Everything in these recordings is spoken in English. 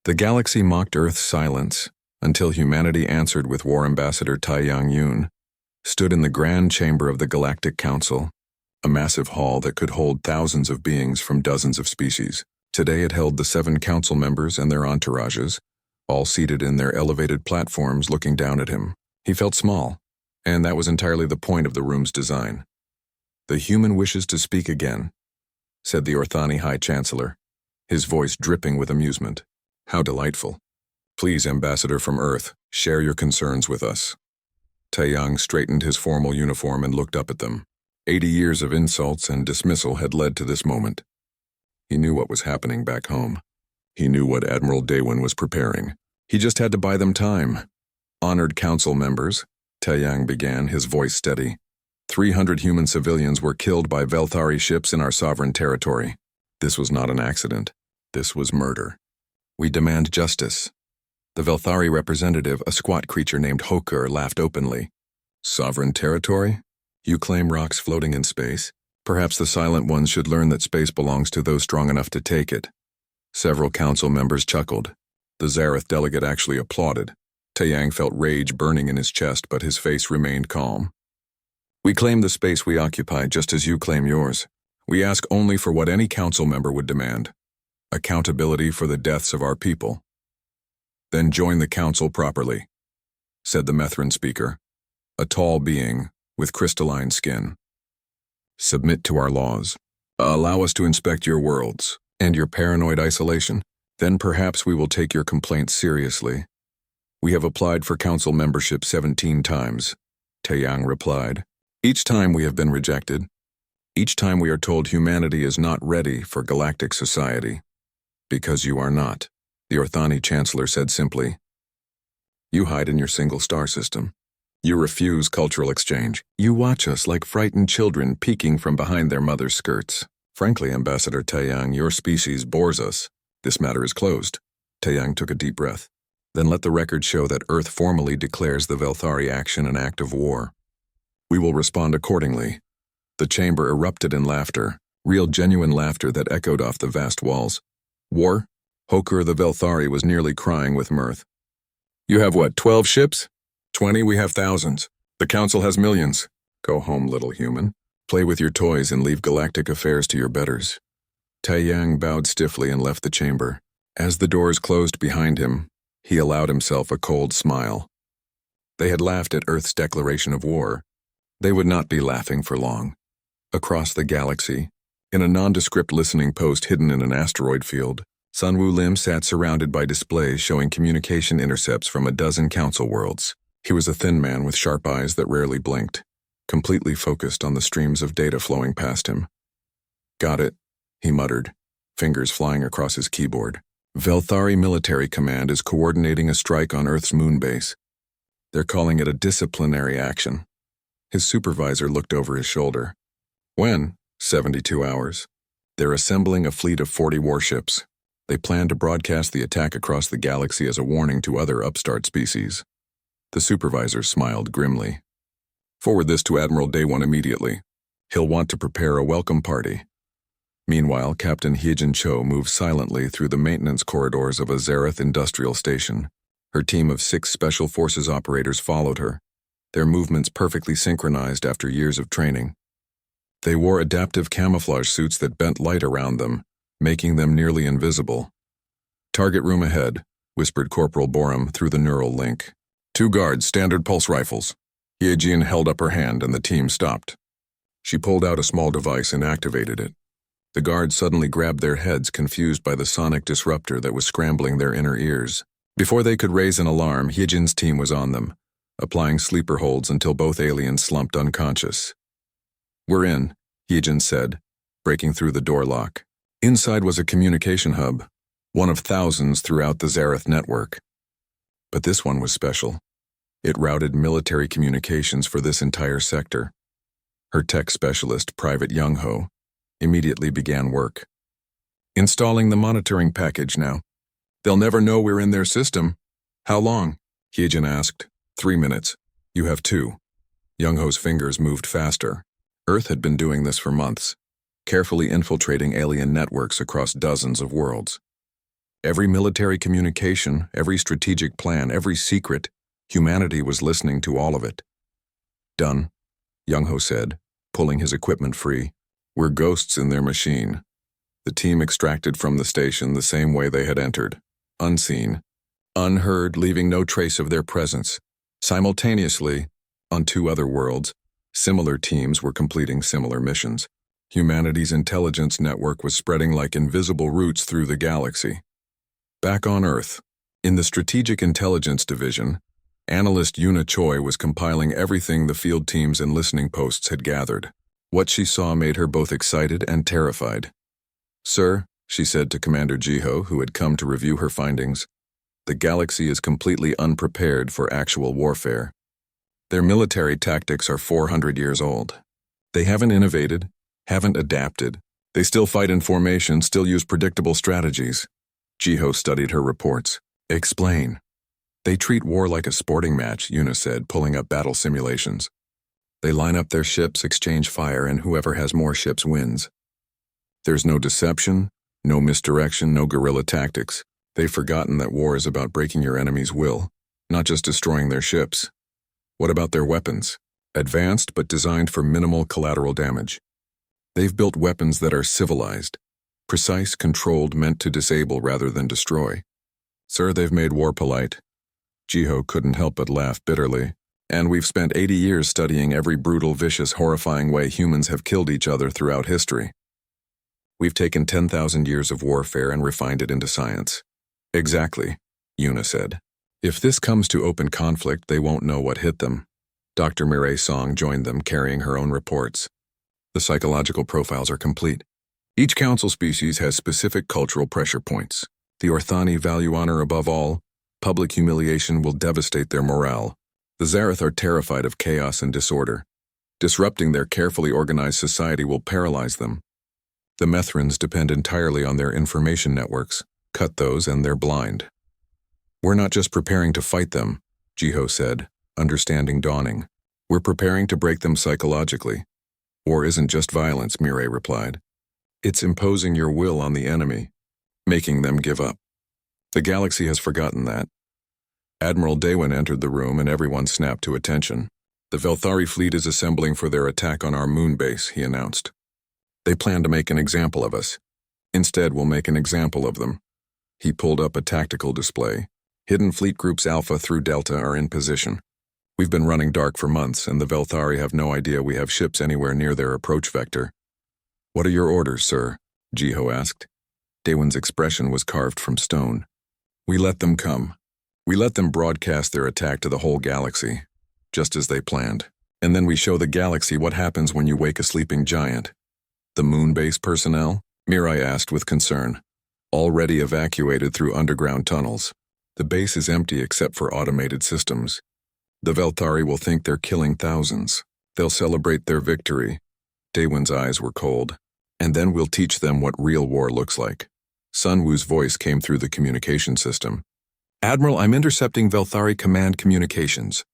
The galaxy mocked Earth's silence until humanity answered with War Ambassador Taiyang Yun, stood in the grand chamber of the Galactic Council, a massive hall that could hold thousands of beings from dozens of species. Today it held the 7 council members and their entourages, all seated in their elevated platforms looking down at him. He felt small, and that was entirely the point of the room's design. "The human wishes to speak again," said the Orthani High Chancellor, his voice dripping with amusement. "How delightful. Please, Ambassador from Earth, share your concerns with us." Taiyang straightened his formal uniform and looked up at them. 80 years of insults and dismissal had led to this moment. He knew what was happening back home. He knew what Admiral Daewon was preparing. He just had to buy them time. "Honored council members," Taiyang began, his voice steady. 300 human civilians were killed by Velthari ships in our sovereign territory. This was not an accident. This was murder. We demand justice. The Velthari representative, a squat creature named Hokur, laughed openly. "Sovereign territory? You claim rocks floating in space? Perhaps the Silent Ones should learn that space belongs to those strong enough to take it." Several council members chuckled. The Zareth delegate actually applauded. Taiyang felt rage burning in his chest, but his face remained calm. "We claim the space we occupy just as you claim yours. We ask only for what any council member would demand: accountability for the deaths of our people." "Then join the council properly," said the Methrin speaker, a tall being with crystalline skin. "Submit to our laws. Allow us to inspect your worlds and your paranoid isolation. Then perhaps we will take your complaints seriously." "We have applied for council membership 17 times, Taiyang replied. "Each time we have been rejected. Each time we are told humanity is not ready for galactic society." "Because you are not," the Orthani Chancellor said simply. "You hide in your single star system. You refuse cultural exchange. You watch us like frightened children peeking from behind their mother's skirts. Frankly, Ambassador Taiyang, your species bores us. This matter is closed." Taiyang took a deep breath. "Then let the record show that Earth formally declares the Velthari action an act of war. We will respond accordingly." The chamber erupted in laughter, real genuine laughter that echoed off the vast walls. "War?" Hokur the Velthari was nearly crying with mirth. "You have what, 12 ships? 20? We have thousands. The council has millions. Go home, little human. Play with your toys and leave galactic affairs to your betters." Taiyang bowed stiffly and left the chamber. As the doors closed behind him, he allowed himself a cold smile. They had laughed at Earth's declaration of war. They would not be laughing for long. Across the galaxy, in a nondescript listening post hidden in an asteroid field, Sun Wu Lim sat surrounded by displays showing communication intercepts from a dozen council worlds. He was a thin man with sharp eyes that rarely blinked, completely focused on the streams of data flowing past him. "Got it," he muttered, fingers flying across his keyboard. "Velthari Military Command is coordinating a strike on Earth's moon base. They're calling it a disciplinary action." His supervisor looked over his shoulder. "When?" 72 hours. "They're assembling a fleet of 40 warships. They plan to broadcast the attack across the galaxy as a warning to other upstart species." The supervisor smiled grimly. "Forward this to Admiral Daewon immediately. He'll want to prepare a welcome party." Meanwhile, Captain Hyejin Cho moved silently through the maintenance corridors of a Zareth industrial station. Her team of 6 Special Forces operators followed her, their movements perfectly synchronized after years of training. They wore adaptive camouflage suits that bent light around them, making them nearly invisible. "Target room ahead," whispered Corporal Borum through the neural link. 2 guards, standard pulse rifles." Hyejin held up her hand and the team stopped. She pulled out a small device and activated it. The guards suddenly grabbed their heads, confused by the sonic disruptor that was scrambling their inner ears. Before they could raise an alarm, Hyejin's team was on them, applying sleeper holds until both aliens slumped unconscious. "We're in," Hyejin said, breaking through the door lock. Inside was a communication hub, one of thousands throughout the Zareth network. But this one was special. It routed military communications for this entire sector. Her tech specialist, Private Young Ho, immediately began work. "Installing the monitoring package now. They'll never know we're in their system." "How long?" Hyejin asked. 3 minutes. You have 2. Young Ho's fingers moved faster. Earth had been doing this for months, carefully infiltrating alien networks across dozens of worlds. Every military communication, every strategic plan, every secret, humanity was listening to all of it. Done, Young-ho said, pulling his equipment free. We're ghosts in their machine. The team extracted from the station the same way they had entered, unseen, unheard, leaving no trace of their presence. Simultaneously, on two other worlds, similar teams were completing similar missions. Humanity's intelligence network was spreading like invisible roots through the galaxy. Back on Earth, in the Strategic Intelligence Division, analyst Yuna Choi was compiling everything the field teams and listening posts had gathered. What she saw made her both excited and terrified. "Sir," she said to Commander Jiho, who had come to review her findings, "the galaxy is completely unprepared for actual warfare. Their military tactics are 400 years old. They haven't innovated, haven't adapted. They still fight in formation, still use predictable strategies." Jiho studied her reports. "Explain." "They treat war like a sporting match," Yuna said, pulling up battle simulations. "They line up their ships, exchange fire, and whoever has more ships wins. There's no deception, no misdirection, no guerrilla tactics. They've forgotten that war is about breaking your enemy's will, not just destroying their ships. What about their weapons? Advanced but designed for minimal collateral damage. They've built weapons that are civilized, precise, controlled, meant to disable rather than destroy. Sir, they've made war polite." Jiho couldn't help but laugh bitterly. "And we've spent 80 years studying every brutal, vicious, horrifying way humans have killed each other throughout history. We've taken 10,000 years of warfare and refined it into science." "Exactly," Yuna said. "If this comes to open conflict, they won't know what hit them." Dr. Mireille Song joined them, carrying her own reports. "The psychological profiles are complete. Each council species has specific cultural pressure points. The Orthani value honor above all. Public humiliation will devastate their morale. The Zarath are terrified of chaos and disorder. Disrupting their carefully organized society will paralyze them. The Methrans depend entirely on their information networks. Cut those and they're blind." "We're not just preparing to fight them," Jiho said, understanding dawning. "We're preparing to break them psychologically." "War isn't just violence," Mireille replied. "It's imposing your will on the enemy, making them give up. The galaxy has forgotten that." Admiral Daewon entered the room and everyone snapped to attention. "The Velthari fleet is assembling for their attack on our moon base," he announced. "They plan to make an example of us. Instead, we'll make an example of them." He pulled up a tactical display. "Hidden Fleet Groups Alpha through Delta are in position. We've been running dark for months, and the Velthari have no idea we have ships anywhere near their approach vector." "What are your orders, sir?" Jiho asked. Daewon's expression was carved from stone. "We let them come. We let them broadcast their attack to the whole galaxy, just as they planned. And then we show the galaxy what happens when you wake a sleeping giant." "The moon base personnel?" Mirai asked with concern. "Already evacuated through underground tunnels. The base is empty except for automated systems. The Velthari will think they're killing thousands. They'll celebrate their victory." Daewon's eyes were cold. "And then we'll teach them what real war looks like." Sun Wu's voice came through the communication system. "Admiral, I'm intercepting Velthari command communications.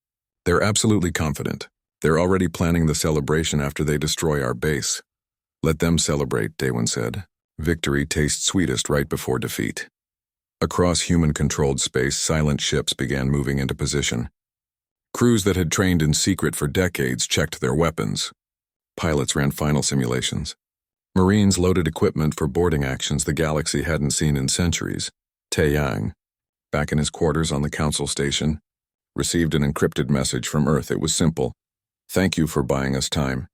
They're absolutely confident. They're already planning the celebration after they destroy our base." "Let them celebrate," Daewon said. "Victory tastes sweetest right before defeat." Across human-controlled space, silent ships began moving into position. Crews that had trained in secret for decades checked their weapons. Pilots ran final simulations. Marines loaded equipment for boarding actions the galaxy hadn't seen in centuries. Taeyang, back in his quarters on the council station, received an encrypted message from Earth. It was simple. "Thank you for buying us time.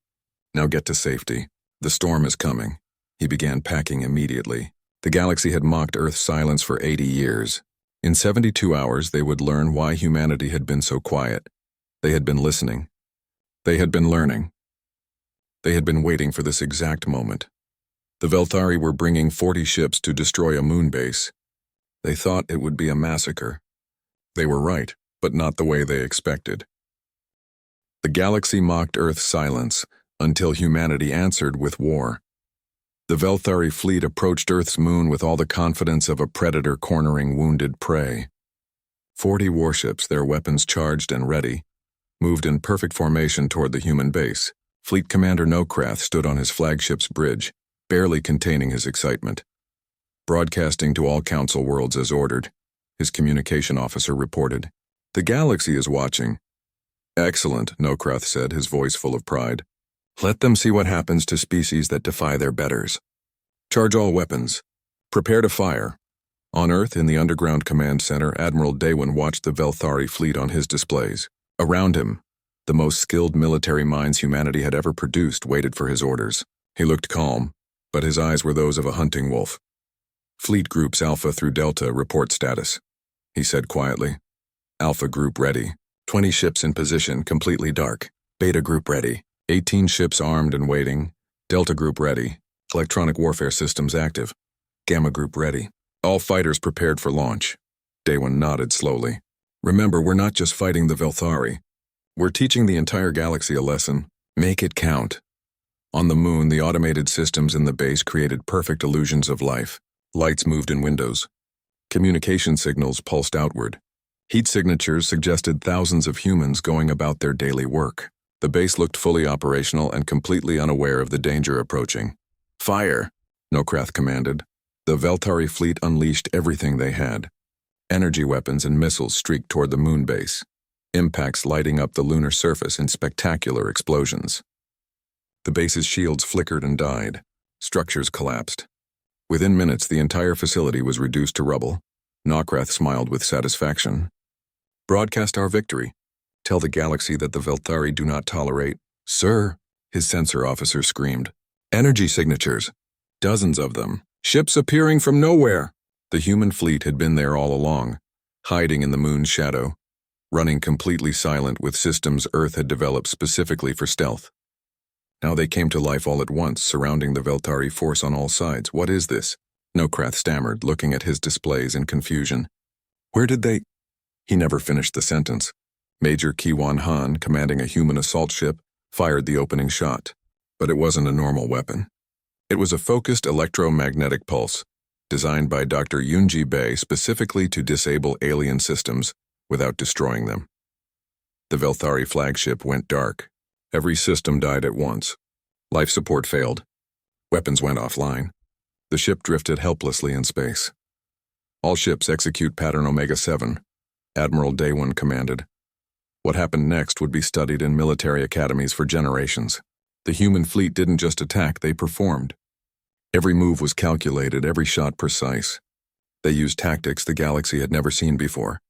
Now get to safety. The storm is coming." He began packing immediately. The galaxy had mocked Earth's silence for 80 years. In 72 hours, they would learn why humanity had been so quiet. They had been listening. They had been learning. They had been waiting for this exact moment. The Velthari were bringing 40 ships to destroy a moon base. They thought it would be a massacre. They were right, but not the way they expected. The galaxy mocked Earth's silence until humanity answered with war. The Velthari fleet approached Earth's moon with all the confidence of a predator cornering wounded prey. 40 warships, their weapons charged and ready, moved in perfect formation toward the human base. Fleet Commander Nokrath stood on his flagship's bridge, barely containing his excitement. Broadcasting to all Council worlds as ordered, his communication officer reported. The galaxy is watching. Excellent, Nokrath said, his voice full of pride. Let them see what happens to species that defy their betters. Charge all weapons. Prepare to fire. On Earth, in the underground command center, Admiral Daewin watched the Velthari fleet on his displays. Around him, the most skilled military minds humanity had ever produced waited for his orders. He looked calm, but his eyes were those of a hunting wolf. Fleet Groups Alpha through Delta report status, he said quietly. Alpha Group ready. 20 ships in position, completely dark. Beta Group ready. 18 ships armed and waiting. Delta Group ready. Electronic warfare systems active. Gamma Group ready. All fighters prepared for launch. Daewin nodded slowly. Remember, we're not just fighting the Velthari. We're teaching the entire galaxy a lesson. Make it count. On the moon, the automated systems in the base created perfect illusions of life. Lights moved in windows. Communication signals pulsed outward. Heat signatures suggested thousands of humans going about their daily work. The base looked fully operational and completely unaware of the danger approaching. Fire, Nokrath commanded. The Velthari fleet unleashed everything they had. Energy weapons and missiles streaked toward the moon base, impacts lighting up the lunar surface in spectacular explosions. The base's shields flickered and died. Structures collapsed. Within minutes, the entire facility was reduced to rubble. Nokrath smiled with satisfaction. Broadcast our victory. Tell the galaxy that the Velthari do not tolerate. Sir, his sensor officer screamed. Energy signatures. Dozens of them. Ships appearing from nowhere. The human fleet had been there all along, hiding in the moon's shadow, running completely silent with systems Earth had developed specifically for stealth. Now they came to life all at once, surrounding the Velthari force on all sides. What is this? Nokrath stammered, looking at his displays in confusion. Where did they? He never finished the sentence. Major Kiwan Han, commanding a human assault ship, fired the opening shot. But it wasn't a normal weapon. It was a focused electromagnetic pulse, designed by Dr. Yunji Bei specifically to disable alien systems without destroying them. The Velthari flagship went dark. Every system died at once. Life support failed. Weapons went offline. The ship drifted helplessly in space. All ships execute Pattern Omega-7, Admiral Daewin commanded. What happened next would be studied in military academies for generations. The human fleet didn't just attack, they performed. Every move was calculated, every shot precise. They used tactics the galaxy had never seen before.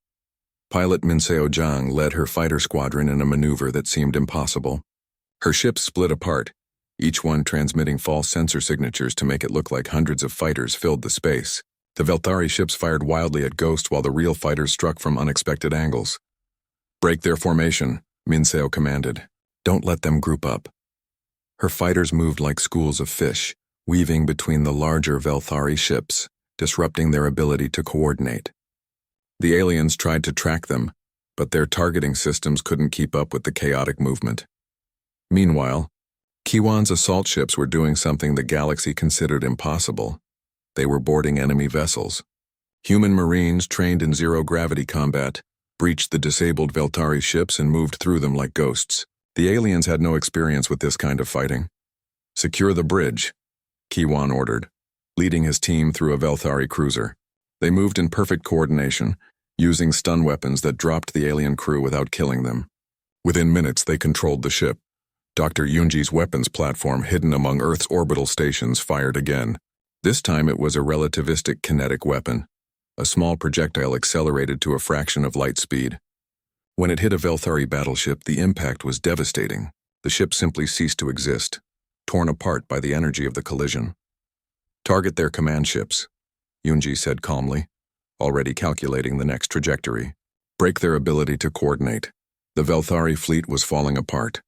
Pilot Minseo Zhang led her fighter squadron in a maneuver that seemed impossible. Her ships split apart, each one transmitting false sensor signatures to make it look like hundreds of fighters filled the space. The Velthari ships fired wildly at Ghost while the real fighters struck from unexpected angles. Break their formation, Minseo commanded. Don't let them group up. Her fighters moved like schools of fish, weaving between the larger Velthari ships, disrupting their ability to coordinate. The aliens tried to track them, but their targeting systems couldn't keep up with the chaotic movement. Meanwhile, Kiwan's assault ships were doing something the galaxy considered impossible. They were boarding enemy vessels. Human Marines trained in zero-gravity combat breached the disabled Velthari ships and moved through them like ghosts. The aliens had no experience with this kind of fighting. Secure the bridge, Kiwan ordered, leading his team through a Velthari cruiser. They moved in perfect coordination, using stun weapons that dropped the alien crew without killing them. Within minutes, they controlled the ship. Dr. Yunji's weapons platform hidden among Earth's orbital stations fired again. This time it was a relativistic kinetic weapon. A small projectile accelerated to a fraction of light speed. When it hit a Velthari battleship, the impact was devastating. The ship simply ceased to exist, torn apart by the energy of the collision. Target their command ships, Yunji said calmly, already calculating the next trajectory. Break their ability to coordinate. The Velthari fleet was falling apart.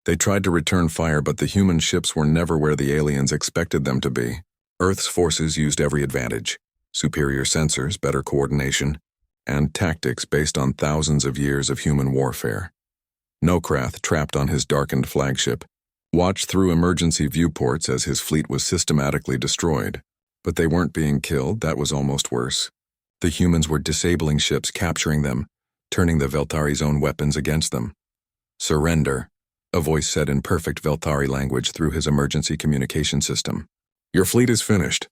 They tried to return fire, but the human ships were never where the aliens expected them to be. Earth's forces used every advantage: superior sensors, better coordination, and tactics based on thousands of years of human warfare. Nokrath, trapped on his darkened flagship, watched through emergency viewports as his fleet was systematically destroyed. But they weren't being killed, that was almost worse. The humans were disabling ships, capturing them, turning the Velthari's own weapons against them. Surrender, a voice said in perfect Velthari language through his emergency communication system. Your fleet is finished.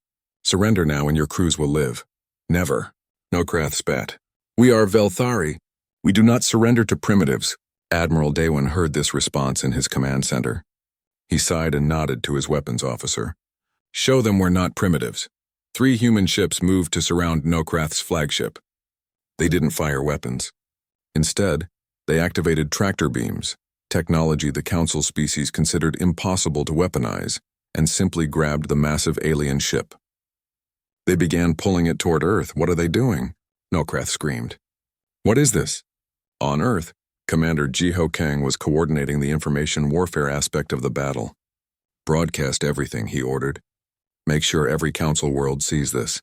Surrender now and your crews will live. Never. Nokrath spat. We are Velthari. We do not surrender to primitives. Admiral Daewin heard this response in his command center. He sighed and nodded to his weapons officer. Show them we're not primitives. 3 human ships moved to surround Nokrath's flagship. They didn't fire weapons. Instead, they activated tractor beams, technology the Council species considered impossible to weaponize, and simply grabbed the massive alien ship. They began pulling it toward Earth. What are they doing? Nokrath screamed. What is this? On Earth, Commander Jiho Kang was coordinating the information warfare aspect of the battle. Broadcast everything, he ordered. Make sure every Council world sees this.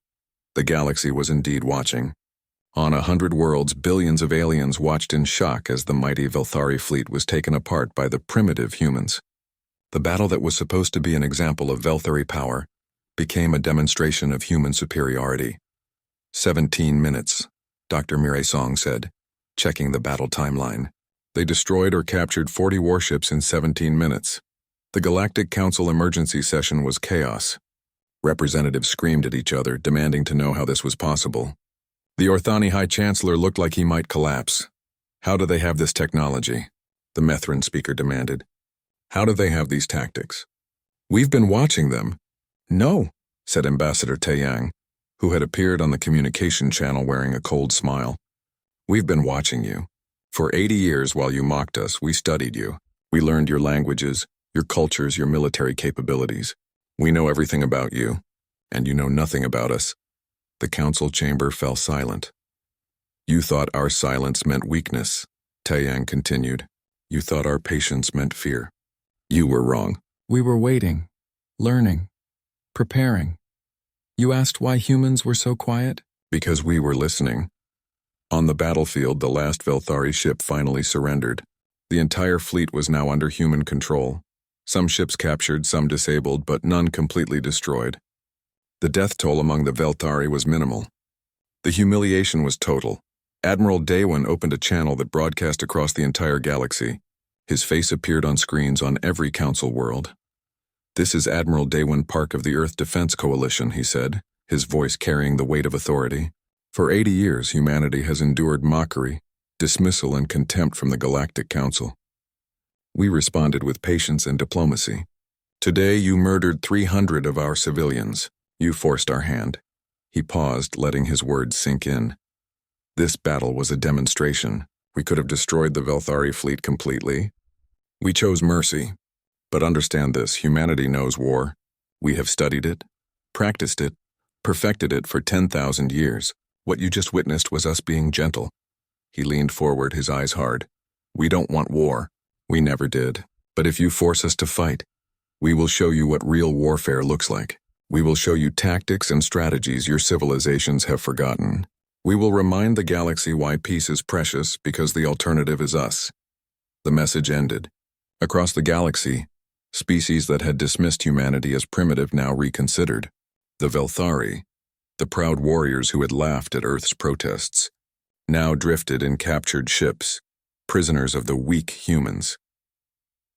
The galaxy was indeed watching. On 100 worlds, billions of aliens watched in shock as the mighty Velthari fleet was taken apart by the primitive humans. The battle that was supposed to be an example of Velthari power became a demonstration of human superiority. 17 minutes, Dr. Mirai-song said, checking the battle timeline. They destroyed or captured 40 warships in 17 minutes. The Galactic Council emergency session was chaos. Representatives screamed at each other, demanding to know how this was possible. The Orthani High Chancellor looked like he might collapse. How do they have this technology? The Methrin speaker demanded. How do they have these tactics? We've been watching them. No, said Ambassador Taeyang, who had appeared on the communication channel wearing a cold smile. We've been watching you. For 80 years while you mocked us, we studied you. We learned your languages, your cultures, your military capabilities. We know everything about you, and you know nothing about us. The council chamber fell silent. You thought our silence meant weakness, Taeyang continued. You thought our patience meant fear. You were wrong. We were waiting, learning, preparing. You asked why humans were so quiet? Because we were listening. On the battlefield, the last Velthari ship finally surrendered. The entire fleet was now under human control. Some ships captured, some disabled, but none completely destroyed. The death toll among the Velthari was minimal. The humiliation was total. Admiral Daewin opened a channel that broadcast across the entire galaxy. His face appeared on screens on every council world. This is Admiral Daewin Park of the Earth Defense Coalition, he said, his voice carrying the weight of authority. For 80 years, humanity has endured mockery, dismissal, and contempt from the Galactic Council. We responded with patience and diplomacy. Today, you murdered 300 of our civilians. You forced our hand. He paused, letting his words sink in. This battle was a demonstration. We could have destroyed the Velthari fleet completely. We chose mercy. But understand this, humanity knows war. We have studied it, practiced it, perfected it for 10,000 years. What you just witnessed was us being gentle. He leaned forward, his eyes hard. We don't want war. We never did. But if you force us to fight, we will show you what real warfare looks like. We will show you tactics and strategies your civilizations have forgotten. We will remind the galaxy why peace is precious, because the alternative is us. The message ended. Across the galaxy, species that had dismissed humanity as primitive now reconsidered. The Velthari, the proud warriors who had laughed at Earth's protests, now drifted in captured ships, prisoners of the weak humans.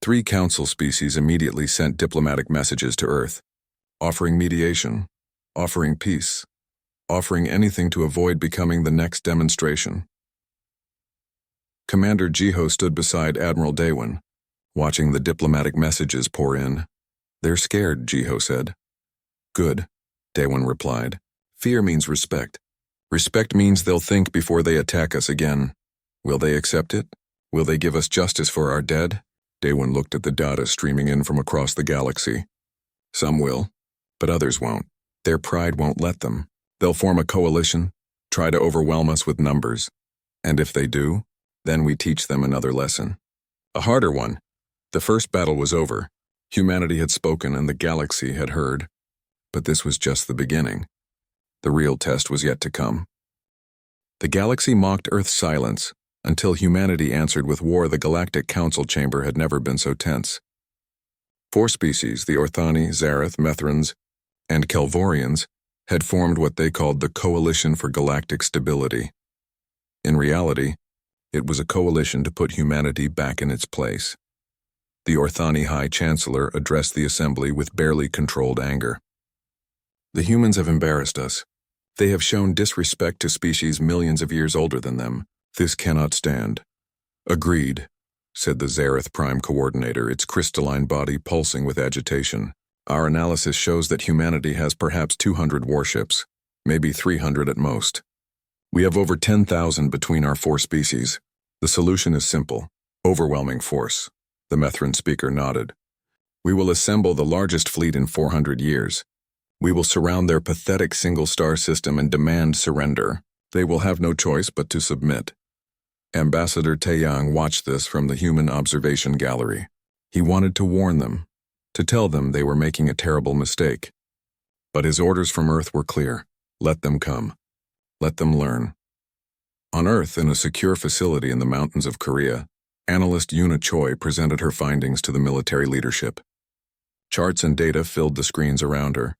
3 council species immediately sent diplomatic messages to Earth, offering mediation, offering peace, offering anything to avoid becoming the next demonstration. Commander Jiho stood beside Admiral Daewin, watching the diplomatic messages pour in. They're scared, Jiho said. Good, Daewin replied. Fear means respect. Respect means they'll think before they attack us again. Will they accept it? Will they give us justice for our dead? Daewin looked at the data streaming in from across the galaxy. Some will, but others won't. Their pride won't let them. They'll form a coalition, try to overwhelm us with numbers. And if they do, then we teach them another lesson. A harder one. The first battle was over. Humanity had spoken and the galaxy had heard. But this was just the beginning. The real test was yet to come. The galaxy mocked Earth's silence. Until humanity answered with war, the Galactic Council chamber had never been so tense. 4 species, the Orthani, Zarath, Methrins, and Kelvorians, had formed what they called the Coalition for Galactic Stability. In reality, it was a coalition to put humanity back in its place. The Orthani High Chancellor addressed the assembly with barely controlled anger. The humans have embarrassed us. They have shown disrespect to species millions of years older than them. This cannot stand. Agreed, said the Zareth Prime Coordinator, its crystalline body pulsing with agitation. Our analysis shows that humanity has perhaps 200 warships, maybe 300 at most. We have over 10,000 between our four species. The solution is simple: overwhelming force. The Methrin speaker nodded. We will assemble the largest fleet in 400 years. We will surround their pathetic single-star system and demand surrender. They will have no choice but to submit. Ambassador Taeyang watched this from the human observation gallery. He wanted to warn them, to tell them they were making a terrible mistake. But his orders from Earth were clear. Let them come. Let them learn. On Earth, in a secure facility in the mountains of Korea, analyst Yuna Choi presented her findings to the military leadership. Charts and data filled the screens around her.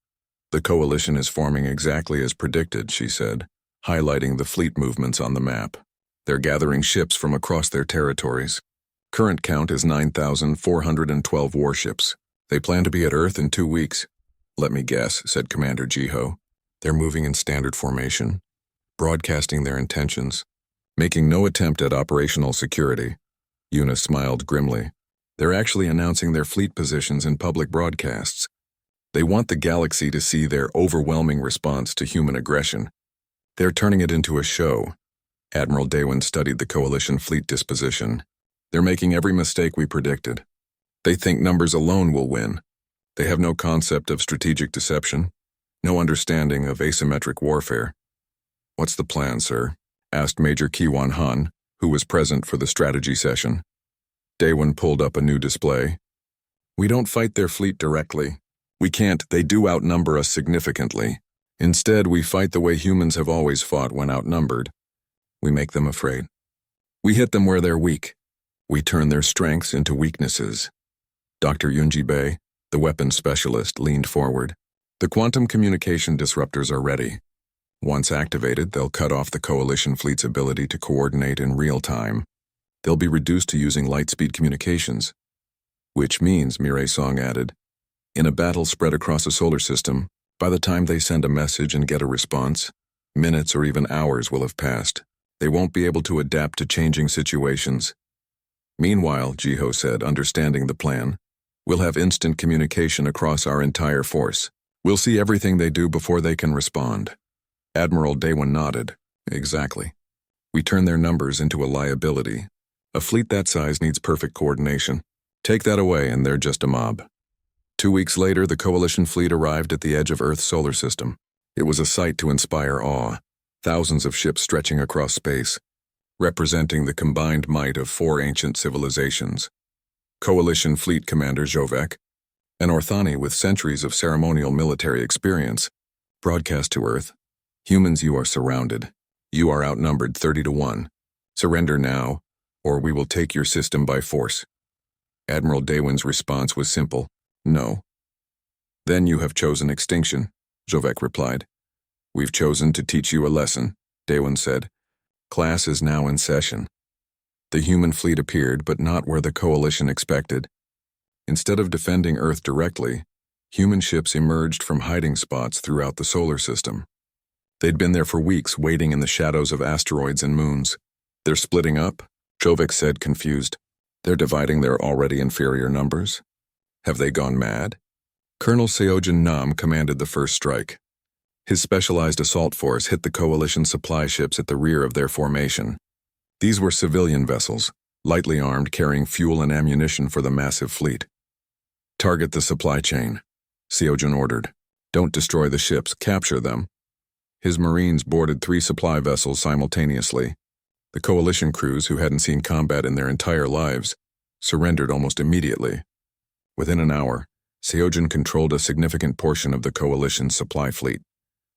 The coalition is forming exactly as predicted, she said, highlighting the fleet movements on the map. They're gathering ships from across their territories. Current count is 9,412 warships. They plan to be at Earth in 2 weeks. Let me guess, said Commander Jiho. They're moving in standard formation, broadcasting their intentions, making no attempt at operational security. Yuna smiled grimly. They're actually announcing their fleet positions in public broadcasts. They want the galaxy to see their overwhelming response to human aggression. They're turning it into a show. Admiral Daewon studied the coalition fleet disposition. They're making every mistake we predicted. They think numbers alone will win. They have no concept of strategic deception, no understanding of asymmetric warfare. What's the plan, sir? Asked Major Kiwan Han, who was present for the strategy session. Daewon pulled up a new display. We don't fight their fleet directly. We can't. They do outnumber us significantly. Instead, we fight the way humans have always fought when outnumbered. We make them afraid. We hit them where they're weak. We turn their strengths into weaknesses. Dr. Yunji Bei, the weapons specialist, leaned forward. The quantum communication disruptors are ready. Once activated, they'll cut off the coalition fleet's ability to coordinate in real time. They'll be reduced to using light-speed communications. Which means, Mireille Song added, in a battle spread across a solar system, by the time they send a message and get a response, minutes or even hours will have passed. They won't be able to adapt to changing situations. Meanwhile, Jiho said, understanding the plan, we'll have instant communication across our entire force. We'll see everything they do before they can respond. Admiral Daewon nodded. Exactly. We turn their numbers into a liability. A fleet that size needs perfect coordination. Take that away and they're just a mob. 2 weeks later, the coalition fleet arrived at the edge of Earth's solar system. It was a sight to inspire awe. Thousands of ships stretching across space, representing the combined might of 4 ancient civilizations. Coalition Fleet Commander Jovek, an Orthani with centuries of ceremonial military experience, broadcast to Earth, humans, you are surrounded. You are outnumbered 30-1. Surrender now, or we will take your system by force. Admiral Daewon's response was simple, no. Then you have chosen extinction, Jovek replied. We've chosen to teach you a lesson, Daewon said. Class is now in session. The human fleet appeared, but not where the coalition expected. Instead of defending Earth directly, human ships emerged from hiding spots throughout the solar system. They'd been there for weeks, waiting in the shadows of asteroids and moons. They're splitting up, Jovek said, confused. They're dividing their already inferior numbers? Have they gone mad? Colonel Seojin Nam commanded the first strike. His specialized assault force hit the coalition supply ships at the rear of their formation. These were civilian vessels, lightly armed, carrying fuel and ammunition for the massive fleet. Target the supply chain, Seojin ordered. Don't destroy the ships, capture them. His Marines boarded 3 supply vessels simultaneously. The coalition crews, who hadn't seen combat in their entire lives, surrendered almost immediately. Within an hour, Seojin controlled a significant portion of the coalition's supply fleet.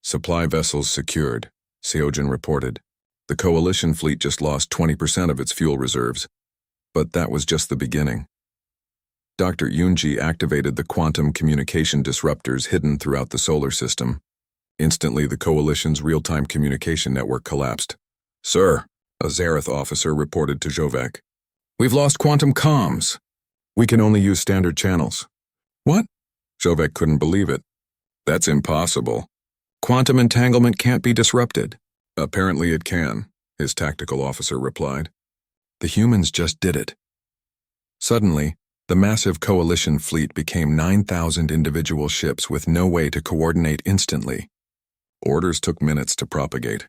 Supply vessels secured, Seojin reported. The coalition fleet just lost 20% of its fuel reserves. But that was just the beginning. Dr. Yunji activated the quantum communication disruptors hidden throughout the solar system. Instantly, the coalition's real-time communication network collapsed. Sir, a Zareth officer reported to Jovek. We've lost quantum comms. We can only use standard channels. What? Jovek couldn't believe it. That's impossible, Quantum entanglement can't be disrupted. Apparently it can, his tactical officer replied. The humans just did it. Suddenly, the massive coalition fleet became 9,000 individual ships with no way to coordinate instantly. Orders took minutes to propagate.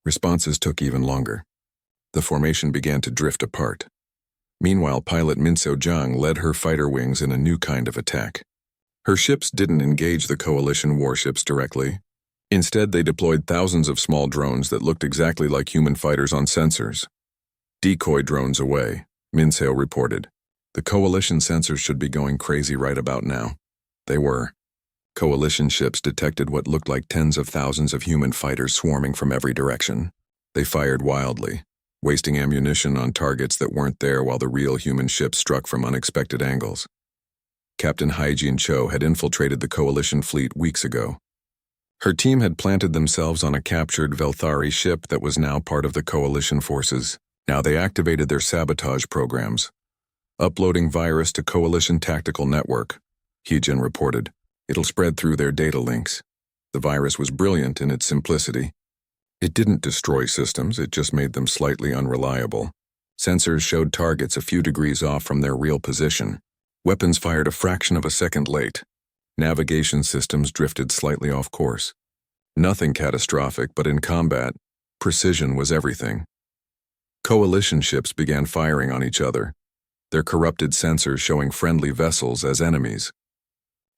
Responses took even longer. The formation began to drift apart. Meanwhile, pilot Minso Zhang led her fighter wings in a new kind of attack. Her ships didn't engage the coalition warships directly. Instead, they deployed thousands of small drones that looked exactly like human fighters on sensors. Decoy drones away, Minso reported. The coalition sensors should be going crazy right about now. They were. Coalition ships detected what looked like tens of thousands of human fighters swarming from every direction. They fired wildly, wasting ammunition on targets that weren't there while the real human ships struck from unexpected angles. Captain Haijin Cho had infiltrated the coalition fleet weeks ago. Her team had planted themselves on a captured Velthari ship that was now part of the coalition forces. Now they activated their sabotage programs, uploading virus to coalition tactical network, Heejin reported. It'll spread through their data links. The virus was brilliant in its simplicity. It didn't destroy systems, it just made them slightly unreliable. Sensors showed targets a few degrees off from their real position. Weapons fired a fraction of a second late. Navigation systems drifted slightly off course. Nothing catastrophic, but in combat, precision was everything. Coalition ships began firing on each other, their corrupted sensors showing friendly vessels as enemies.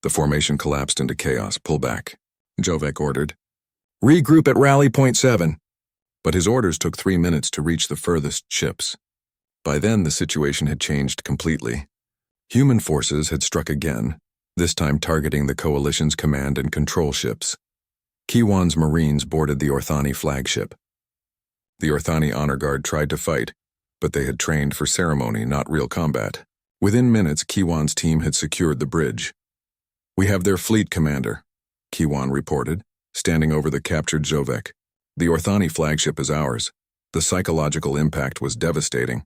The formation collapsed into chaos. Pull back, Jovek ordered. Regroup at rally point 7. But his orders took 3 minutes to reach the furthest ships. By then, the situation had changed completely. Human forces had struck again, this time targeting the coalition's command and control ships. Kiwan's Marines boarded the Orthani flagship. The Orthani honor guard tried to fight, but they had trained for ceremony, not real combat. Within minutes, Kiwan's team had secured the bridge. We have their fleet commander, Kiwan reported, standing over the captured Jovek. The Orthani flagship is ours. The psychological impact was devastating.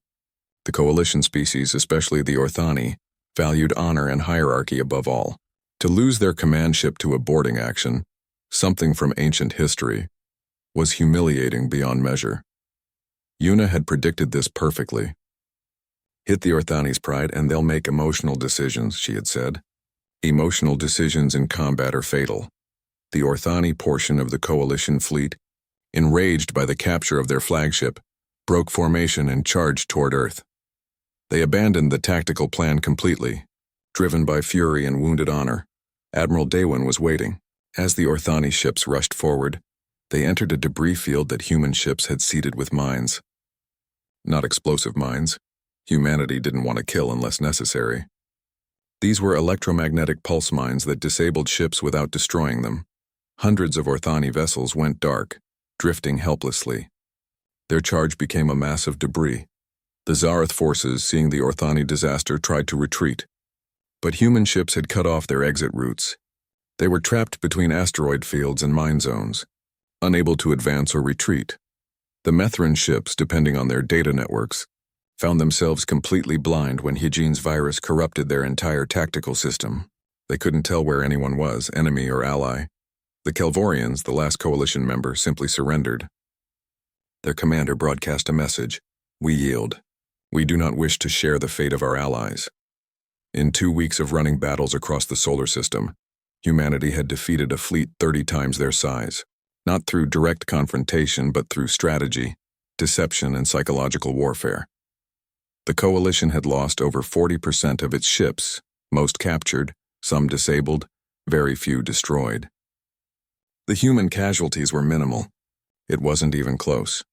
The coalition species, especially the Orthani, valued honor and hierarchy above all. To lose their command ship to a boarding action, something from ancient history, was humiliating beyond measure. Yuna had predicted this perfectly. Hit the Orthani's pride and they'll make emotional decisions, she had said. Emotional decisions in combat are fatal. The Orthani portion of the coalition fleet, enraged by the capture of their flagship, broke formation and charged toward Earth. They abandoned the tactical plan completely. Driven by fury and wounded honor, Admiral Daewon was waiting. As the Orthani ships rushed forward, they entered a debris field that human ships had seeded with mines. Not explosive mines. Humanity didn't want to kill unless necessary. These were electromagnetic pulse mines that disabled ships without destroying them. Hundreds of Orthani vessels went dark, drifting helplessly. Their charge became a mass of debris. The Zarath forces, seeing the Orthani disaster, tried to retreat. But human ships had cut off their exit routes. They were trapped between asteroid fields and mine zones, unable to advance or retreat. The Methrin ships, depending on their data networks, found themselves completely blind when Hijin's virus corrupted their entire tactical system. They couldn't tell where anyone was, enemy or ally. The Kelvorians, the last coalition member, simply surrendered. Their commander broadcast a message: "We yield. We do not wish to share the fate of our allies." In 2 weeks of running battles across the solar system, humanity had defeated a fleet 30 times their size, not through direct confrontation but through strategy, deception, and psychological warfare. The coalition had lost over 40% of its ships, most captured, some disabled, very few destroyed. The human casualties were minimal. It wasn't even close.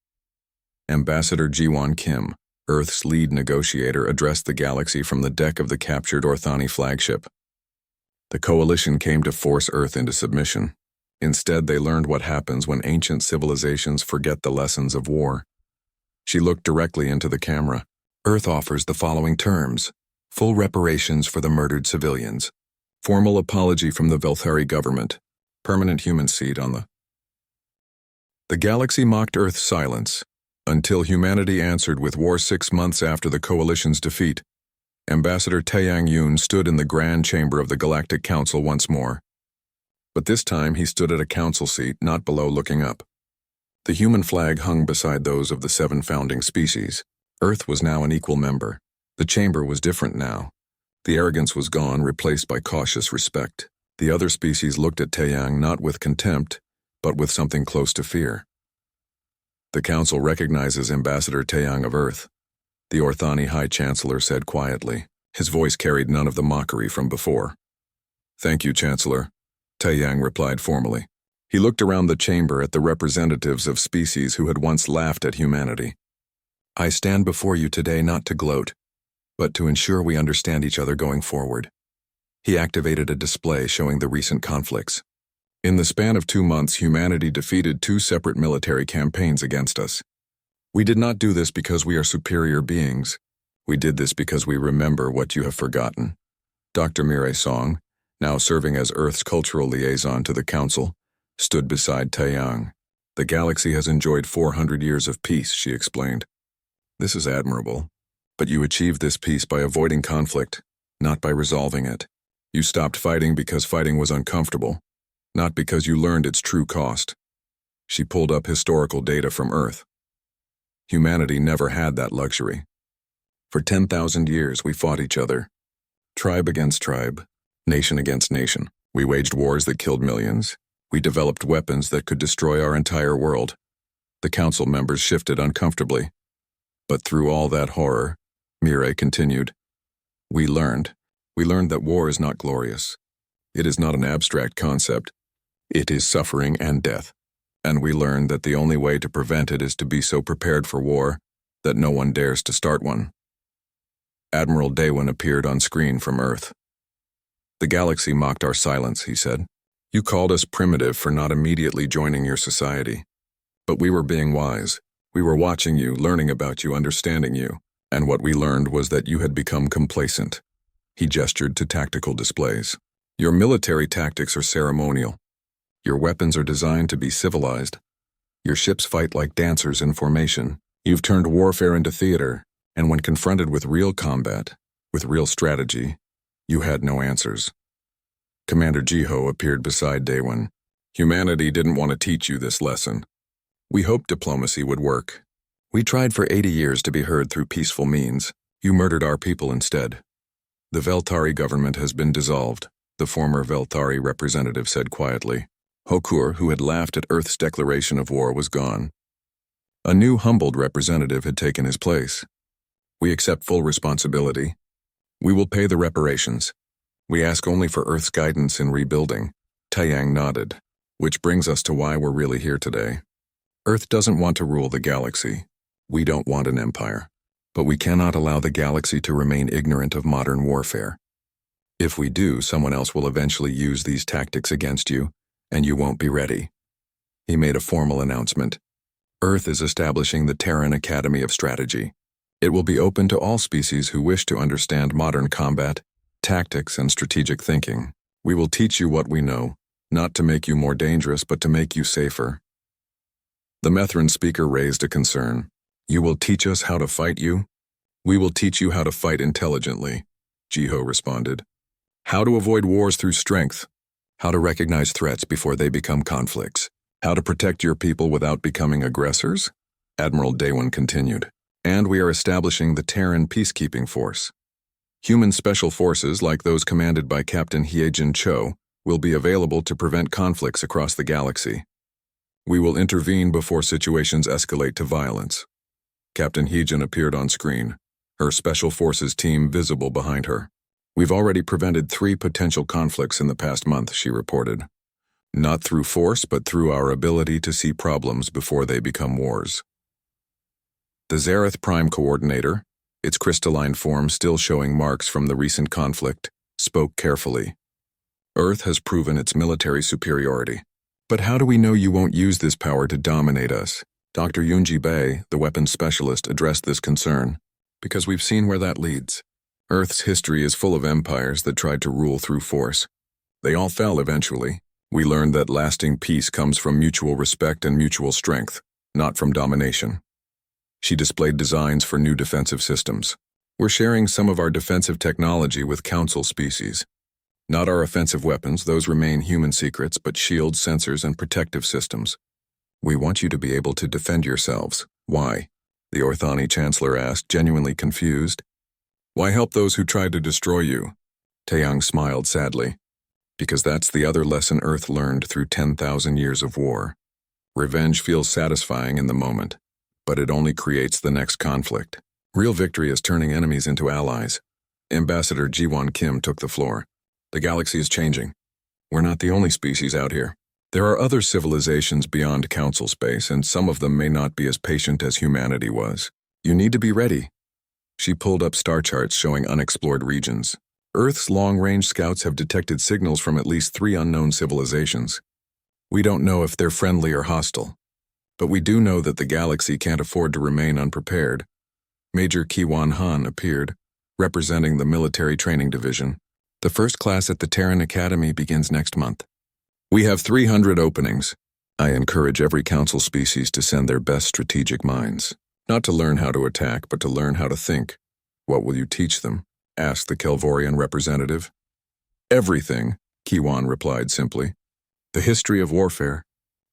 Ambassador Jiwon Kim, Earth's lead negotiator, addressed the galaxy from the deck of the captured Orthani flagship. The coalition came to force Earth into submission. Instead, they learned what happens when ancient civilizations forget the lessons of war. She looked directly into the camera. Earth offers the following terms: full reparations for the murdered civilians, formal apology from the Velthari government, permanent human seat on the galaxy mocked Earth's silence, until humanity answered with war. 6 months after the coalition's defeat, Ambassador Taeyang Yoon stood in the Grand Chamber of the Galactic Council once more. But this time he stood at a council seat, not below looking up. The human flag hung beside those of the 7 founding species. Earth was now an equal member. The chamber was different now. The arrogance was gone, replaced by cautious respect. The other species looked at Taeyang not with contempt, but with something close to fear. The council recognizes Ambassador Taeyang of Earth, the Orthani High Chancellor said quietly. His voice carried none of the mockery from before. Thank you, Chancellor, Taeyang replied formally. He looked around the chamber at the representatives of species who had once laughed at humanity. I stand before you today not to gloat, but to ensure we understand each other going forward. He activated a display showing the recent conflicts. In the span of 2 months, humanity defeated 2 separate military campaigns against us. We did not do this because we are superior beings. We did this because we remember what you have forgotten. Dr. Mirai Song, now serving as Earth's cultural liaison to the Council, stood beside Taeyang. The galaxy has enjoyed 400 years of peace, she explained. This is admirable. But you achieved this peace by avoiding conflict, not by resolving it. You stopped fighting because fighting was uncomfortable, not because you learned its true cost. She pulled up historical data from Earth. Humanity never had that luxury. For 10,000 years we fought each other. Tribe against tribe, nation against nation. We waged wars that killed millions. We developed weapons that could destroy our entire world. The council members shifted uncomfortably. But through all that horror, Mirai continued, we learned that war is not glorious. It is not an abstract concept. It is suffering and death. And we learned that the only way to prevent it is to be so prepared for war that no one dares to start one. Admiral Daewon appeared on screen from Earth. The galaxy mocked our silence, he said. You called us primitive for not immediately joining your society. But we were being wise. We were watching you, learning about you, understanding you. And what we learned was that you had become complacent. He gestured to tactical displays. Your military tactics are ceremonial. Your weapons are designed to be civilized. Your ships fight like dancers in formation. You've turned warfare into theater, and when confronted with real combat, with real strategy, you had no answers. Commander Jiho appeared beside Daewon. Humanity didn't want to teach you this lesson. We hoped diplomacy would work. We tried for 80 years to be heard through peaceful means. You murdered our people instead. The Veltari government has been dissolved, the former Veltari representative said quietly. Hokur, who had laughed at Earth's declaration of war, was gone. A new humbled representative had taken his place. We accept full responsibility. We will pay the reparations. We ask only for Earth's guidance in rebuilding. Taeyang nodded, which brings us to why we're really here today. Earth doesn't want to rule the galaxy. We don't want an empire. But we cannot allow the galaxy to remain ignorant of modern warfare. If we do, someone else will eventually use these tactics against you, and you won't be ready. He made a formal announcement. Earth is establishing the Terran Academy of Strategy. It will be open to all species who wish to understand modern combat, tactics, and strategic thinking. We will teach you what we know, not to make you more dangerous, but to make you safer. The Methrin speaker raised a concern. You will teach us how to fight you? We will teach you how to fight intelligently, Jiho responded. How to avoid wars through strength. How to recognize threats before they become conflicts. How to protect your people without becoming aggressors? Admiral Daewon continued. And we are establishing the Terran Peacekeeping Force. Human special forces, like those commanded by Captain Hyejin Cho, will be available to prevent conflicts across the galaxy. We will intervene before situations escalate to violence. Captain Hyejin appeared on screen, her special forces team visible behind her. We've already prevented 3 potential conflicts in the past month, she reported. Not through force, but through our ability to see problems before they become wars. The Zareth Prime Coordinator, its crystalline form still showing marks from the recent conflict, spoke carefully. Earth has proven its military superiority. But how do we know you won't use this power to dominate us? Dr. Yunji Bei, the weapons specialist, addressed this concern. Because we've seen where that leads. Earth's history is full of empires that tried to rule through force. They all fell eventually. We learned that lasting peace comes from mutual respect and mutual strength, not from domination. She displayed designs for new defensive systems. We're sharing some of our defensive technology with Council species. Not our offensive weapons, those remain human secrets, but shields, sensors, and protective systems. We want you to be able to defend yourselves. Why? The Orthani Chancellor asked, genuinely confused. Why help those who tried to destroy you? Taeyang smiled sadly. Because that's the other lesson Earth learned through 10,000 years of war. Revenge feels satisfying in the moment, but it only creates the next conflict. Real victory is turning enemies into allies. Ambassador Jiwon Kim took the floor. The galaxy is changing. We're not the only species out here. There are other civilizations beyond council space, and some of them may not be as patient as humanity was. You need to be ready. She pulled up star charts showing unexplored regions. Earth's long-range scouts have detected signals from at least 3 unknown civilizations. We don't know if they're friendly or hostile, but we do know that the galaxy can't afford to remain unprepared. Major Kiwan Han appeared, representing the Military Training Division. The first class at the Terran Academy begins next month. We have 300 openings. I encourage every council species to send their best strategic minds, not to learn how to attack, but to learn how to think. What will you teach them? Asked the Kelvorian representative. Everything, Kiwan replied simply. The history of warfare,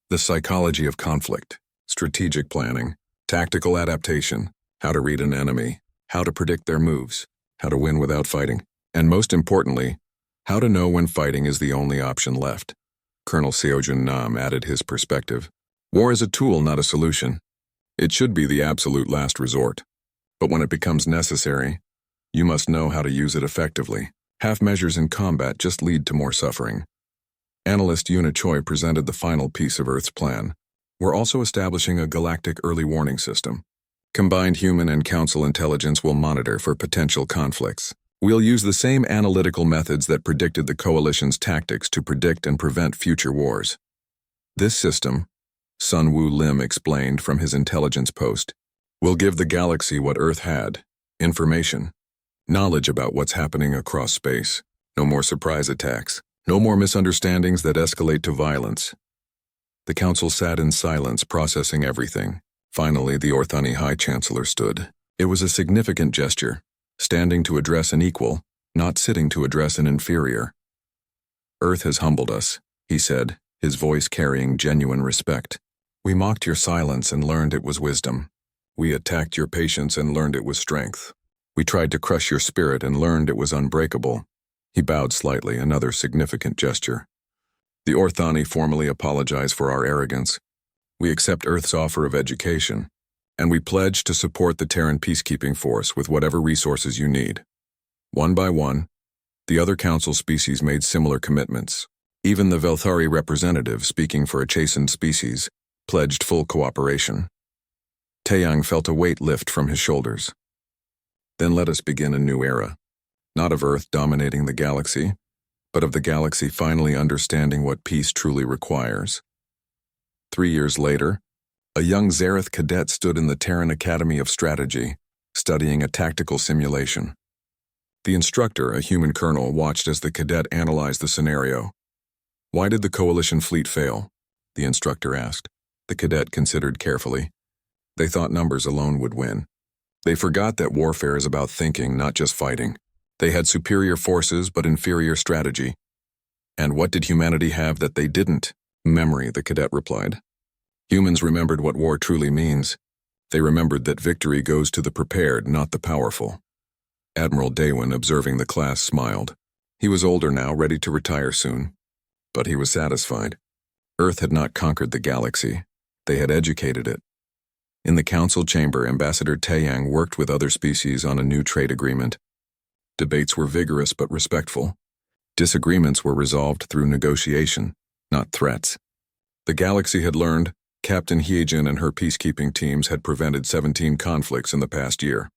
the psychology of conflict, strategic planning, tactical adaptation, how to read an enemy, how to predict their moves, how to win without fighting, and most importantly, how to know when fighting is the only option left. Colonel Seojun Nam added his perspective. War is a tool, not a solution. It should be the absolute last resort. But when it becomes necessary, you must know how to use it effectively. Half measures in combat just lead to more suffering. Analyst Yuna Choi presented the final piece of Earth's plan. We're also establishing a galactic early warning system. Combined human and council intelligence will monitor for potential conflicts. We'll use the same analytical methods that predicted the coalition's tactics to predict and prevent future wars. This system, Sun Wu Lim explained from his intelligence post, will give the galaxy what Earth had: information, knowledge about what's happening across space. No more surprise attacks. No more misunderstandings that escalate to violence. The council sat in silence, processing everything. Finally, the Orthani High Chancellor stood. It was a significant gesture, standing to address an equal, not sitting to address an inferior. Earth has humbled us, he said, his voice carrying genuine respect. We mocked your silence and learned it was wisdom. We attacked your patience and learned it was strength. We tried to crush your spirit and learned it was unbreakable. He bowed slightly, another significant gesture. The Orthani formally apologize for our arrogance. We accept Earth's offer of education, and we pledge to support the Terran peacekeeping force with whatever resources you need. One by one, the other council species made similar commitments. Even the Velthari representative, speaking for a chastened species, pledged full cooperation. Taeyang felt a weight lift from his shoulders. Then let us begin a new era. Not of Earth dominating the galaxy, but of the galaxy finally understanding what peace truly requires. 3 years later, a young Zareth cadet stood in the Terran Academy of Strategy, studying a tactical simulation. The instructor, a human colonel, watched as the cadet analyzed the scenario. Why did the coalition fleet fail? The instructor asked. The cadet considered carefully. They thought numbers alone would win. They forgot that warfare is about thinking, not just fighting. They had superior forces but inferior strategy. And what did humanity have that they didn't? Memory, the cadet replied. Humans remembered what war truly means. They remembered that victory goes to the prepared, not the powerful. Admiral Daewon, observing the class, smiled. He was older now, ready to retire soon. But he was satisfied. Earth had not conquered the galaxy. They had educated it. In the council chamber, Ambassador Taeyang worked with other species on a new trade agreement. Debates were vigorous but respectful. Disagreements were resolved through negotiation, not threats. The galaxy had learned. Captain Hyejin and her peacekeeping teams had prevented 17 conflicts in the past year.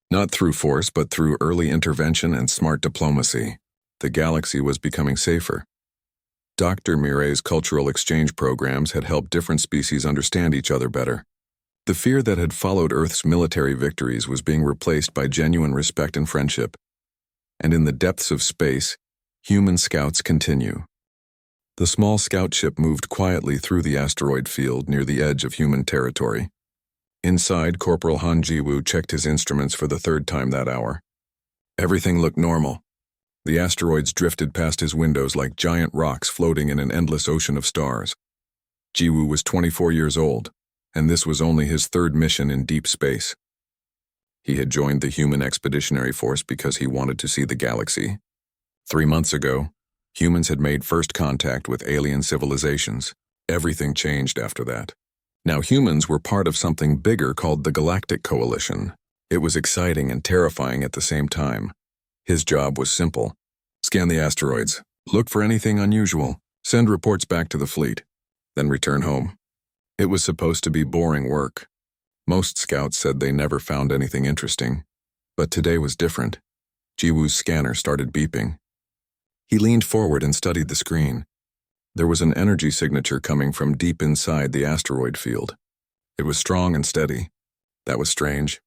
Not through force, but through early intervention and smart diplomacy. The galaxy was becoming safer. Dr. Mireille's cultural exchange programs had helped different species understand each other better. The fear that had followed Earth's military victories was being replaced by genuine respect and friendship. And in the depths of space, human scouts continue. The small scout ship moved quietly through the asteroid field near the edge of human territory. Inside, Corporal Han Jiwoo checked his instruments for the 3rd time that hour. Everything looked normal. The asteroids drifted past his windows like giant rocks floating in an endless ocean of stars. Jiwoo was 24 years old, and this was only his third mission in deep space. He had joined the Human Expeditionary Force because he wanted to see the galaxy. 3 months ago, humans had made first contact with alien civilizations. Everything changed after that. Now humans were part of something bigger called the Galactic Coalition. It was exciting and terrifying at the same time. His job was simple. Scan the asteroids, look for anything unusual, send reports back to the fleet, then return home. It was supposed to be boring work. Most scouts said they never found anything interesting. But today was different. Jiwoo's scanner started beeping. He leaned forward and studied the screen. There was an energy signature coming from deep inside the asteroid field. It was strong and steady. That was strange.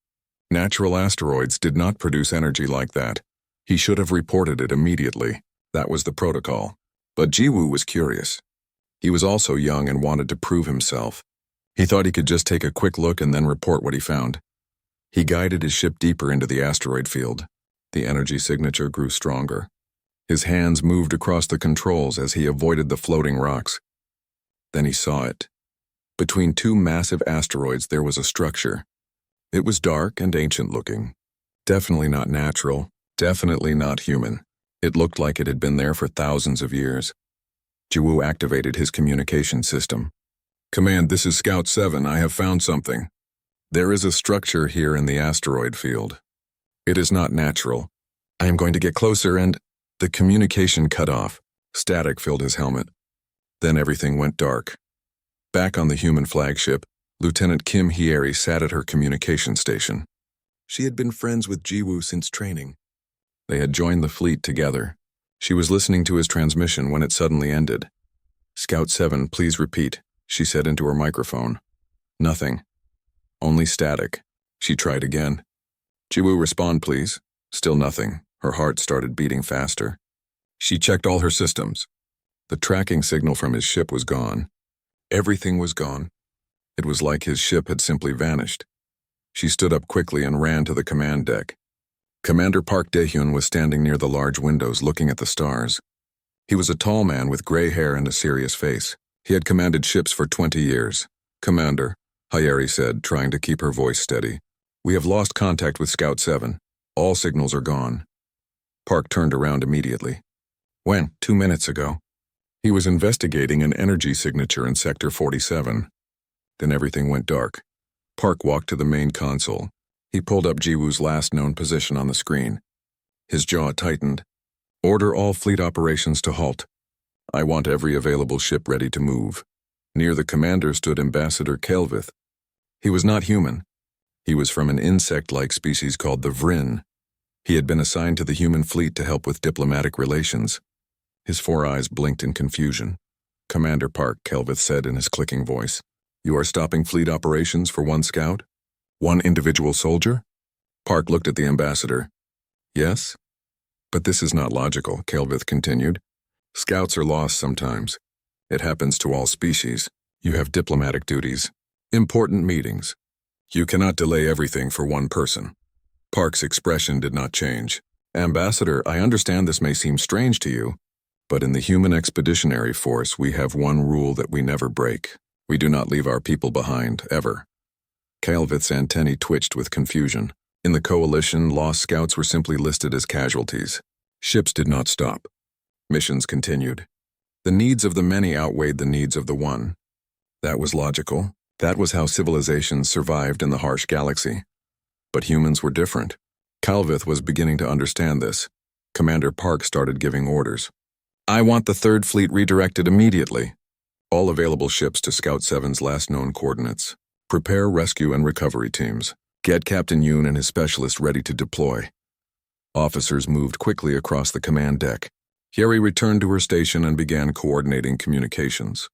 Natural asteroids did not produce energy like that. He should have reported it immediately. That was the protocol. But Jiwoo was curious. He was also young and wanted to prove himself. He thought he could just take a quick look and then report what he found. He guided his ship deeper into the asteroid field. The energy signature grew stronger. His hands moved across the controls as he avoided the floating rocks. Then he saw it. Between two massive asteroids there was a structure. It was dark and ancient-looking. Definitely not natural, definitely not human. It looked like it had been there for thousands of years. Jiwoo activated his communication system. "Command, this is Scout 7. I have found something. There is a structure here in the asteroid field. It is not natural. I am going to get closer and—" The communication cut off. Static filled his helmet. Then everything went dark. Back on the human flagship, Lieutenant Kim Hyeri sat at her communication station. She had been friends with Jiwoo since training. They had joined the fleet together. She was listening to his transmission when it suddenly ended. "Scout 7, please repeat," she said into her microphone. Nothing. Only static. She tried again. "Jiwoo, respond, please." Still nothing. Her heart started beating faster. She checked all her systems. The tracking signal from his ship was gone. Everything was gone. It was like his ship had simply vanished. She stood up quickly and ran to the command deck. Commander Park Daehyun was standing near the large windows looking at the stars. He was a tall man with gray hair and a serious face. He had commanded ships for 20 years. "Commander," Hyeri said, trying to keep her voice steady, "we have lost contact with Scout 7. All signals are gone." Park turned around immediately. "When?" 2 minutes ago. He was investigating an energy signature in Sector 47. Then everything went dark. Park walked to the main console. He pulled up Jiwoo's last known position on the screen. His jaw tightened. "Order all fleet operations to halt. I want every available ship ready to move." Near the commander stood Ambassador Kelvith. He was not human. He was from an insect-like species called the Vryn. He had been assigned to the human fleet to help with diplomatic relations. His 4 eyes blinked in confusion. "Commander Park," Kelvith said in his clicking voice, "you are stopping fleet operations for one scout? One individual soldier?" Park looked at the ambassador. "Yes? But this is not logical," Kelvith continued. "Scouts are lost sometimes. It happens to all species. You have diplomatic duties, important meetings. You cannot delay everything for one person." Park's expression did not change. "Ambassador, I understand this may seem strange to you, but in the Human Expeditionary Force we have one rule that we never break. We do not leave our people behind, ever." Kelvith's antennae twitched with confusion. In the coalition, lost scouts were simply listed as casualties. Ships did not stop. Missions continued. The needs of the many outweighed the needs of the one. That was logical. That was how civilizations survived in the harsh galaxy. But humans were different. Kelvith was beginning to understand this. Commander Park started giving orders. "I want the 3rd Fleet redirected immediately. All available ships to Scout 7's last known coordinates. Prepare rescue and recovery teams. Get Captain Yoon and his specialist ready to deploy." Officers moved quickly across the command deck. Hyeri returned to her station and began coordinating communications.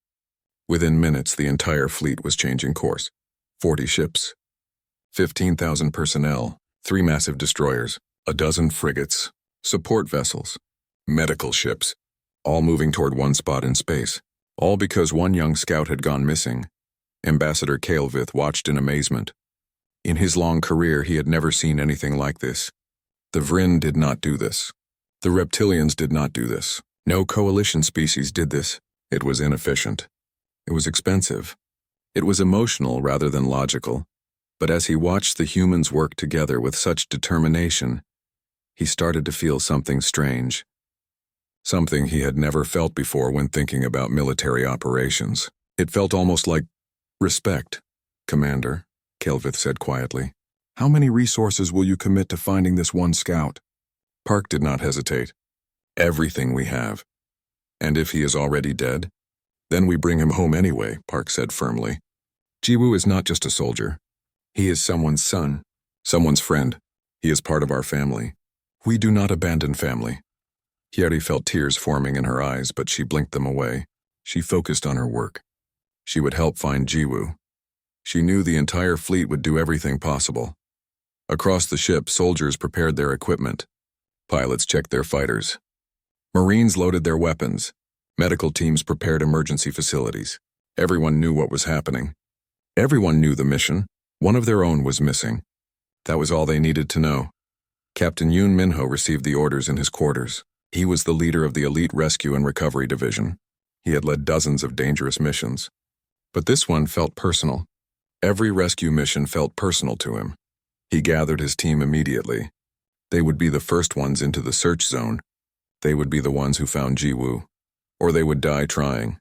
Within minutes, the entire fleet was changing course. 40 ships. 15,000 personnel, 3 massive destroyers, a dozen frigates, support vessels, medical ships, all moving toward one spot in space. All because one young scout had gone missing. Ambassador Kelvith watched in amazement. In his long career, he had never seen anything like this. The Vryn did not do this. The reptilians did not do this. No coalition species did this. It was inefficient. It was expensive. It was emotional rather than logical. But as he watched the humans work together with such determination, he started to feel something strange. Something he had never felt before when thinking about military operations. It felt almost like respect. "Commander," Kelvith said quietly, "how many resources will you commit to finding this one scout?" Park did not hesitate. "Everything we have. And if he is already dead? Then we bring him home anyway," Park said firmly. "Jiwoo is not just a soldier. He is someone's son, someone's friend. He is part of our family. We do not abandon family." Hyeri felt tears forming in her eyes, but she blinked them away. She focused on her work. She would help find Jiwoo. She knew the entire fleet would do everything possible. Across the ship, soldiers prepared their equipment. Pilots checked their fighters. Marines loaded their weapons. Medical teams prepared emergency facilities. Everyone knew what was happening. Everyone knew the mission. One of their own was missing. That was all they needed to know. Captain Yoon Minho received the orders in his quarters. He was the leader of the Elite Rescue and Recovery Division. He had led dozens of dangerous missions. But this one felt personal. Every rescue mission felt personal to him. He gathered his team immediately. They would be the first ones into the search zone. They would be the ones who found Jiwoo. Or they would die trying.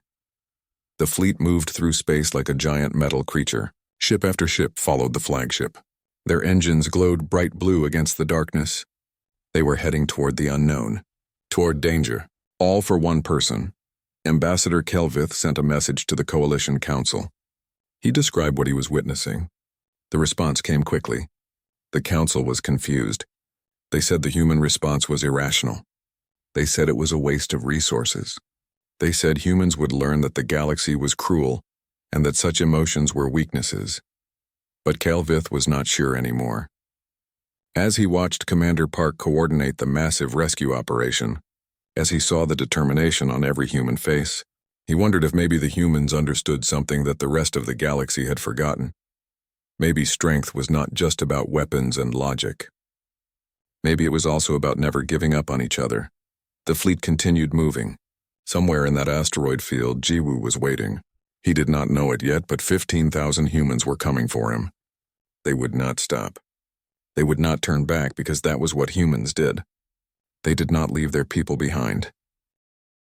The fleet moved through space like a giant metal creature. Ship after ship followed the flagship. Their engines glowed bright blue against the darkness. They were heading toward the unknown, toward danger, all for one person. Ambassador Kelvith sent a message to the Coalition Council. He described what he was witnessing. The response came quickly. The council was confused. They said the human response was irrational. They said it was a waste of resources. They said humans would learn that the galaxy was cruel and that such emotions were weaknesses. But Kelvith was not sure anymore. As he watched Commander Park coordinate the massive rescue operation, as he saw the determination on every human face, he wondered if maybe the humans understood something that the rest of the galaxy had forgotten. Maybe strength was not just about weapons and logic. Maybe it was also about never giving up on each other. The fleet continued moving. Somewhere in that asteroid field, Jiwoo was waiting. He did not know it yet, but 15,000 humans were coming for him. They would not stop. They would not turn back because that was what humans did. They did not leave their people behind.